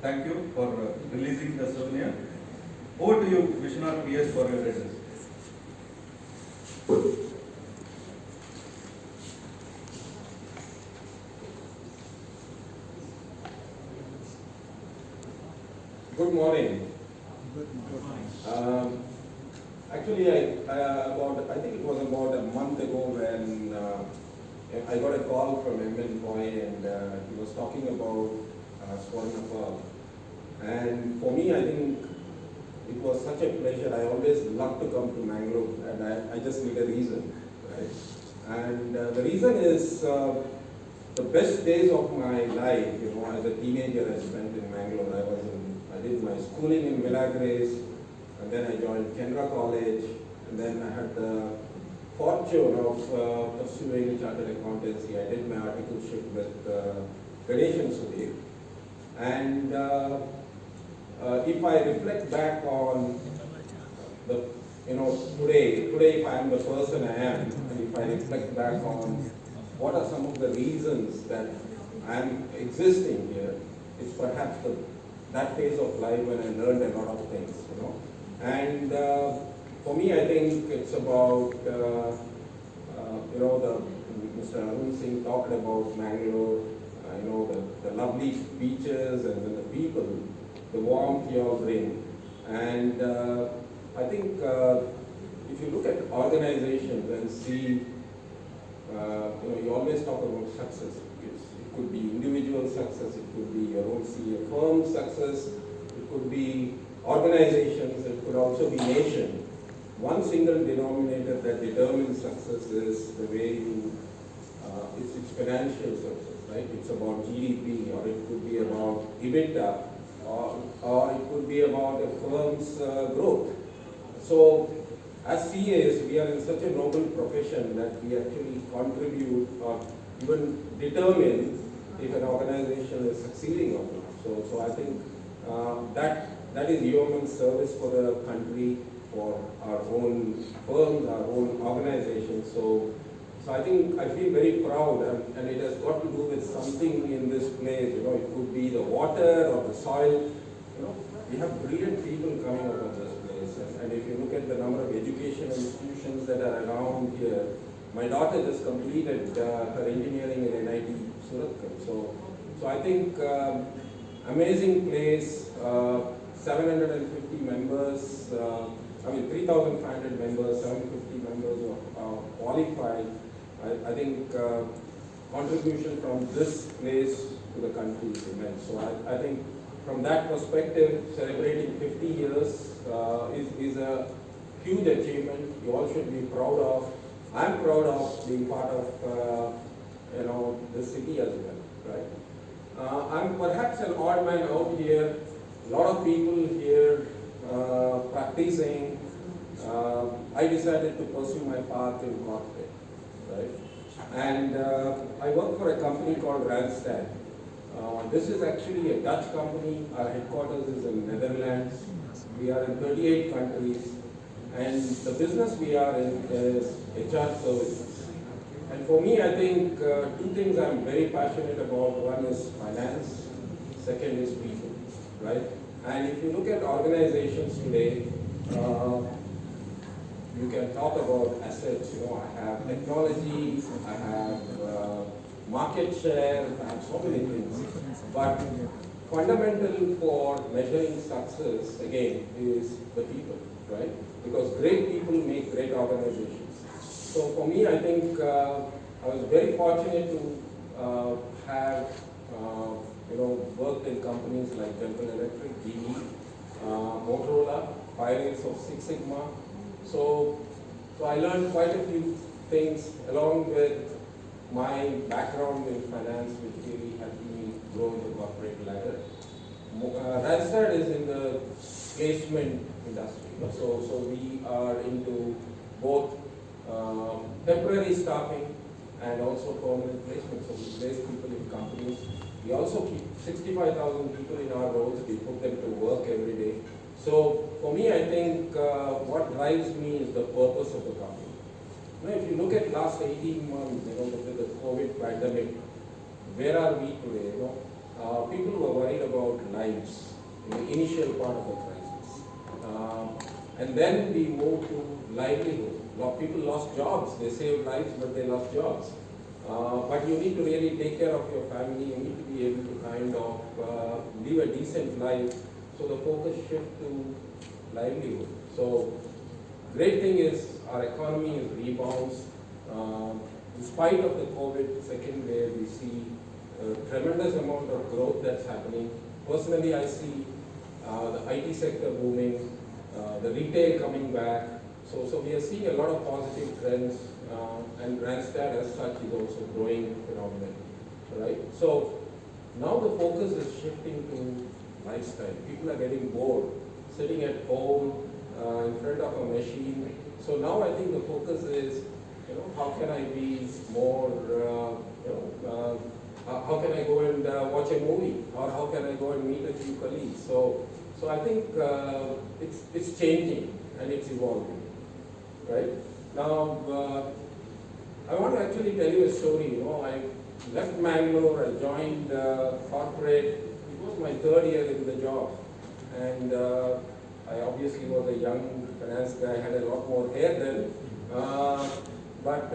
thank you for releasing the souvenir. Over to you, Vishwanath PS, for your address. Good morning. Actually, I think it was about a month ago when I got a call from MN Boy, and he was talking about Swarnapal. And for me, I think it was such a pleasure. I always love to come to Manglore, and I just need a reason, right? And the reason is the best days of my life, as a teenager, I spent in Manglore. I did my schooling in Villa Grace, and then I joined Kendra College, and then I had the fortune of pursuing chartered accountancy. I did my articleship with Ganesh and Sudhir. And if I reflect back on the, today if I am the person I am, and if I reflect back on what are some of the reasons that I am existing here, it's perhaps that phase of life when I learned a lot of things, And for me, I think it's about, Mr. Arun Singh talked about Manglore, the lovely beaches and then the people, the warmth you all bring. And I think if you look at organizations and see, you always talk about success. It could be individual success, it could be your own CEO firm success, it could be organizations, it could also be nation. One single denominator that determines success is the way it's financial success, right? It's about GDP, or it could be about EBITDA, or it could be about a firm's growth. So as CAs, we are in such a noble profession that we actually contribute or even determine if an organization is succeeding or not. So I think that is human service for the country, for our own firms, our own organizations. So I think I feel very proud, and it has got to do with something in this place. It could be the water or the soil. We have brilliant people coming out of this place, and if you look at the number of educational institutions that are around here, my daughter just completed her engineering in NIT Surat. So I think amazing place, 750 members, 3,500 members, 750 members are qualified. I think contribution from this place to the country is immense. So I think from that perspective, celebrating 50 years is a huge achievement. You all should be proud of. I'm proud of being part of this city as well, right? I'm perhaps an odd man out here. A lot of people here practicing. I decided to pursue my path in corporate, right? And I work for a company called Randstad. This is actually a Dutch company. Our headquarters is in Netherlands. We are in 38 countries. And the business we are in is HR services. And for me, I think two things I'm very passionate about. One is finance, second is people, right? And if you look at organizations today, you can talk about assets. I have technology, I have market share, I have so many things. But fundamental for measuring success, again, is the people, right? Because great people make great organizations. So for me, I think I was very fortunate to have worked in companies like General Electric, GE, Motorola, 5 years of Six Sigma. So I learned quite a few things along with my background in finance, which really helped me grow in the corporate ladder. Randstad is in the placement industry. So we are into both temporary staffing and also permanent placement. So we place people in companies. We also keep 65,000 people in our roles. We put them to work every day. So for me, I think what drives me is the purpose of the company. If you look at last 18 months, with the COVID pandemic, where are we today? people were worried about lives in the initial part of the crisis. And then we moved to livelihood. A lot of people lost jobs. They saved lives, but they lost jobs. But you need to really take care of your family. You need to be able to kind of live a decent life. So the focus shift to livelihood. So great thing is our economy is rebounds. In spite of the COVID second wave, we see a tremendous amount of growth that's happening. Personally, I see the IT sector booming, the retail coming back. So we are seeing a lot of positive trends, and Randstad as such is also growing phenomenally, right? So now the focus is shifting to lifestyle. People are getting bored, sitting at home in front of a machine. So now I think the focus is, how can I be more, how can I go and watch a movie, or how can I go and meet a few colleagues? So I think it's changing and it's evolving, right? Now, I want to actually tell you a story. I left Manglore, I joined corporate. It was my third year in the job, and I obviously was a young finance guy, had a lot more hair then. But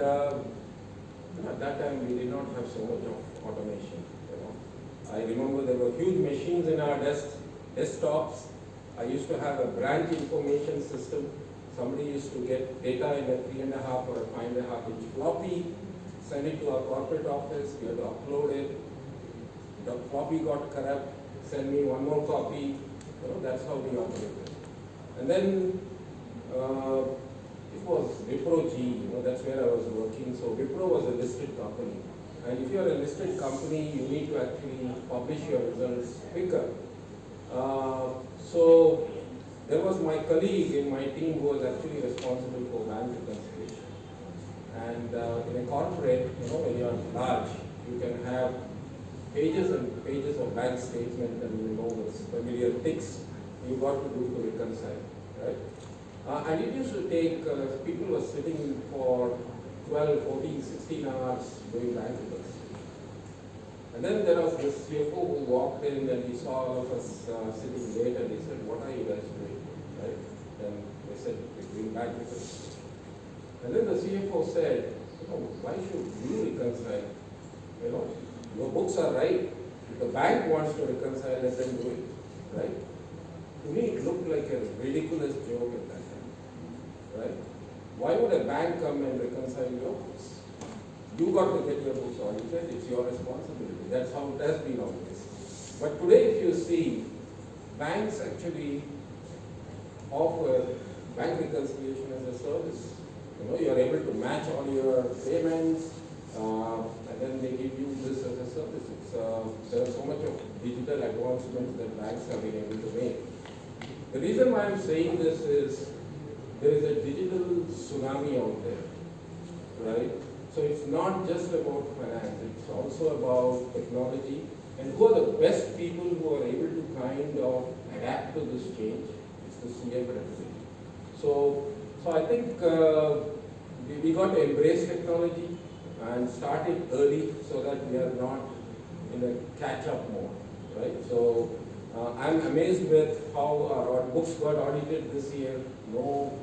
at that time we did not have so much of automation. I remember there were huge machines in our desktops. I used to have a branch information system. Somebody used to get data in a 3.5 or a 5.5 inch floppy, send it to our corporate office, we had to upload it. The floppy got corrupt, send me one more copy. That's how we operated. And then it was Wipro G, that's where I was working. So Wipro was a listed company. And if you are a listed company, you need to actually publish your results quicker. So there was my colleague in my team who was actually responsible for bank reconciliation. And in a corporate, when you are large, you can have pages and pages of bank statement and those familiar ticks you got to do to reconcile, right? And it used to take, people were sitting for 12, 14, 16 hours doing bank reconciliation. And then there was this CFO who walked in and he saw all of us sitting late and he said, "What are you guys doing?" Right? And they said, "We're doing bank reconciliation." And then the CFO said, "Why should you reconcile? Your books are right. If the bank wants to reconcile, let them do it." Right? To me, it looked like a ridiculous joke at that time. Right? Why would a bank come and reconcile your books? You got to get your books audited, it's your responsibility. That's how it has been always. But today, if you see, banks actually offer bank reconciliation as a service. You are able to match all your payments, and then they give you this as a service. There is so much of digital advancements that banks have been able to make. The reason why I'm saying this is there is a digital tsunami out there, right? So it's not just about finance, it's also about technology. And who are the best people who are able to kind of adapt to this change? It's the CA fraternity. So I think we got to embrace technology and start it early so that we are not in a catch-up mode, right? So I'm amazed with how our books got audited this year. No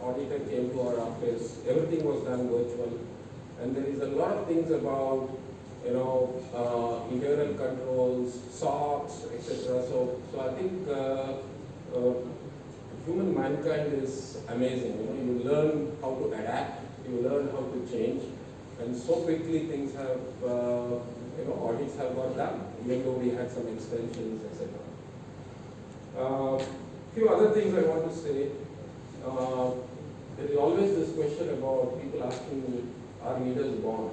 auditor came to our office. Everything was done virtual. And there is a lot of things about, internal controls, SOX, etc. So I think human mankind is amazing. You learn how to adapt, you learn how to change, and so quickly things have, audits have got done, even though we had some extensions, etc. Few other things I want to say. There is always this question about people asking me, are leaders born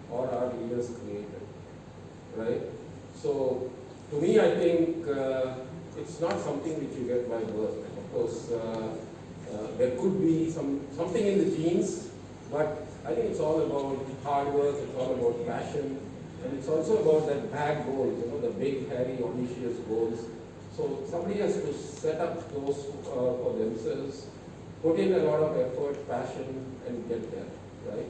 or are leaders created, right? So to me, I think it's not something which you get by birth. Of course, there could be something in the genes, but I think it's all about hard work, it's all about passion, and it's also about that big goals, the big, hairy, ambitious goals. So somebody has to set up those for themselves, put in a lot of effort, passion, and get there, right?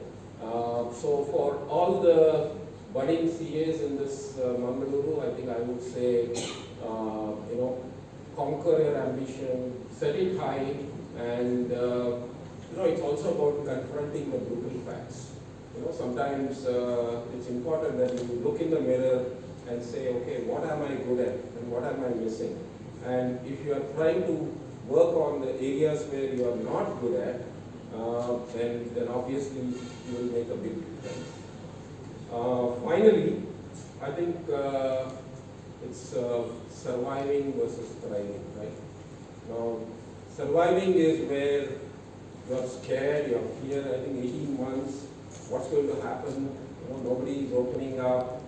So for all the budding CAs in this Manglore, I think I would say, conquer your ambition, set it high, and it's also about confronting the brutal facts. Sometimes it's important that you look in the mirror and say, okay, what am I good at and what am I missing? And if you are trying to work on the areas where you are not good at, then obviously you will make a big difference. Finally, I think it's surviving versus thriving, right? Now, surviving is where you're scared, you're fear. I think 18 months, what's going to happen? Nobody is opening up.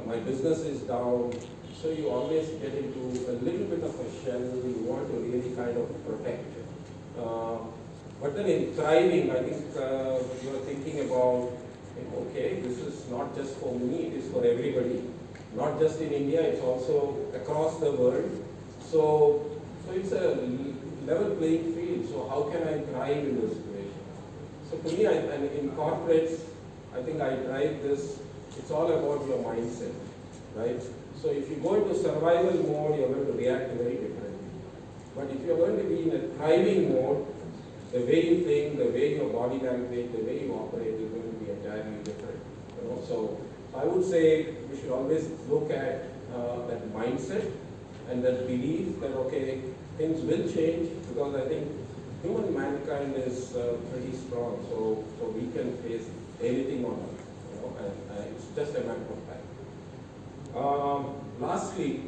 My business is down. So you always get into a little bit of a shell. You want to really kind of protect. But then in thriving, I think you are thinking about, okay, this is not just for me, it is for everybody. Not just in India, it's also across the world. So it's a level playing field. So how can I thrive in this situation? So to me, and in corporates, I think I drive this, it's all about your mindset, right? So if you go into survival mode, you're going to react very differently. But if you're going to be in a thriving mode, the way you think, the way your body language, the way you operate is going to be entirely different. So I would say we should always look at that mindset and that belief that, okay, things will change, because I think human mankind is pretty strong, so we can face anything on earth, and it's just a matter of time. Lastly,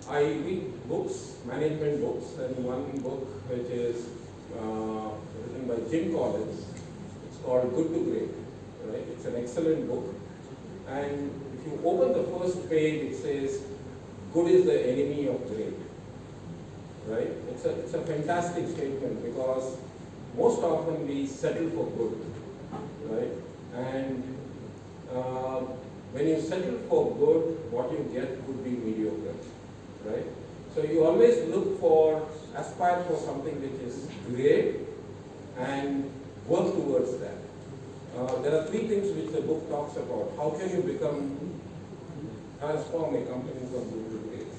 I read books, management books, and one book which is written by Jim Collins. It's called Good to Great. Right? It's an excellent book. And if you open the first page, it says, "Good is the enemy of great." Right? It's a fantastic statement, because most often we settle for good. Right? And when you settle for good, what you get could be mediocre. Right? So you always look for, aspire for something which is great and work towards that. There are three things which the book talks about. How can you transform a company from good to great?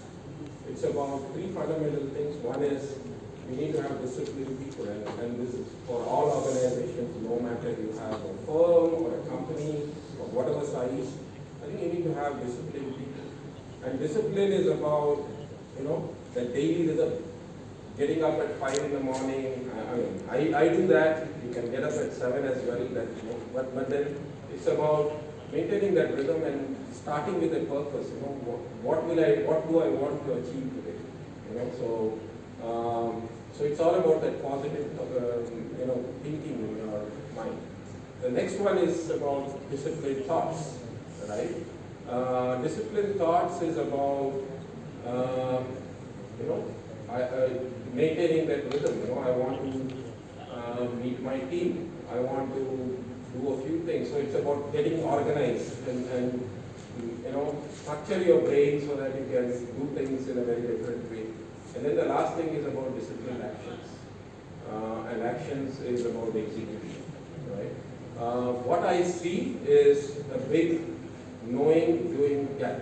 It's about three fundamental things. One is you need to have disciplined people, and this is for all organizations, no matter you have a firm or a company or whatever size. I think you need to have disciplined people. And discipline is about, the daily rhythm. Getting up at 5 in the morning. I do that. You can get up at 7 as well. But then it's about maintaining that rhythm and starting with a purpose. What do I want to achieve today? So it's all about that positive, thinking in your mind. The next one is about disciplined thoughts, right? Disciplined thoughts is about, maintaining that rhythm. I want to meet my team. I want to do a few things. So it's about getting organized and structure your brain so that you can do things in a very different way. And then the last thing is about disciplined actions. And actions is about execution, right? What I see is a big knowing, doing gap,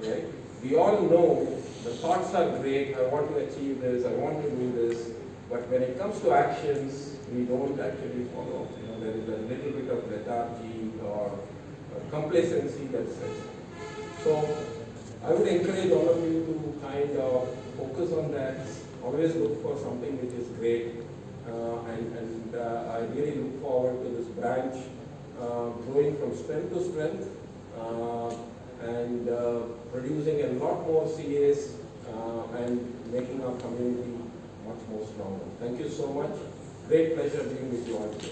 right? We all know the thoughts are great, I want to achieve this, I want to do this, but when it comes to actions, we don't actually follow. There is a little bit of lethargy or complacency that sets in. So I would encourage all of you to kind of focus on that, always look for something which is great, and I really look forward to this branch growing from strength to strength, and producing a lot more CAs and making our community much more stronger. Thank you so much. Great pleasure being with you all today.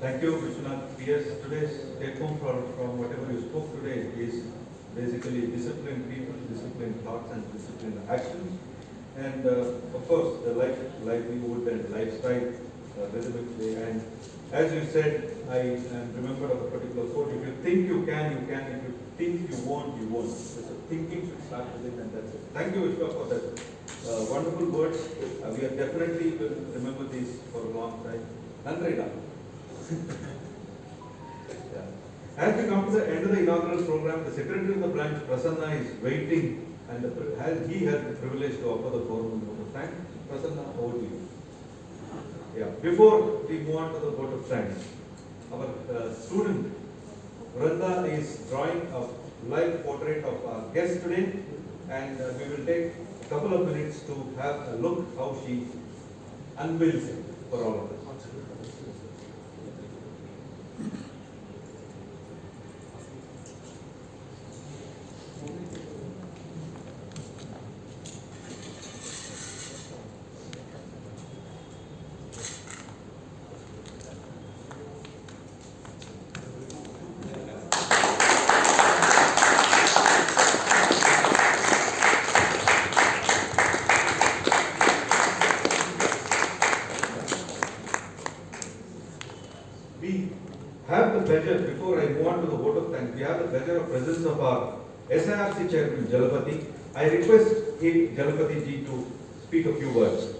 Thank you, Vishwanath. Yes, today's take home from whatever you spoke today is basically disciplined people, disciplined thoughts, and disciplined actions. And of course, the livelihood and lifestyle rhythmically. And as you said, I remember of a particular quote: if you think you can, you can. If you think you won't, you won't. So thinking should start within, and that's it. Thank you, Vishwa, for that wonderful words. We are definitely will remember these for a long time. Nandrida. Yeah. As we come to the end of the inaugural program, the Secretary of the branch, Prasanna, is waiting, and he has the privilege to offer the forum of vote of thanks. Prasanna, over to you. Yeah. Before we move on to the vote of thanks, our student Vrinda is drawing a live portrait of our guest today, and we will take a couple of minutes to have a look how she unveils it for all of us. We have the pleasure, before I move on to the vote of thanks, we have the pleasure of presence of our SIRC chairman, Jalapati. I request Jalapati ji to speak a few words.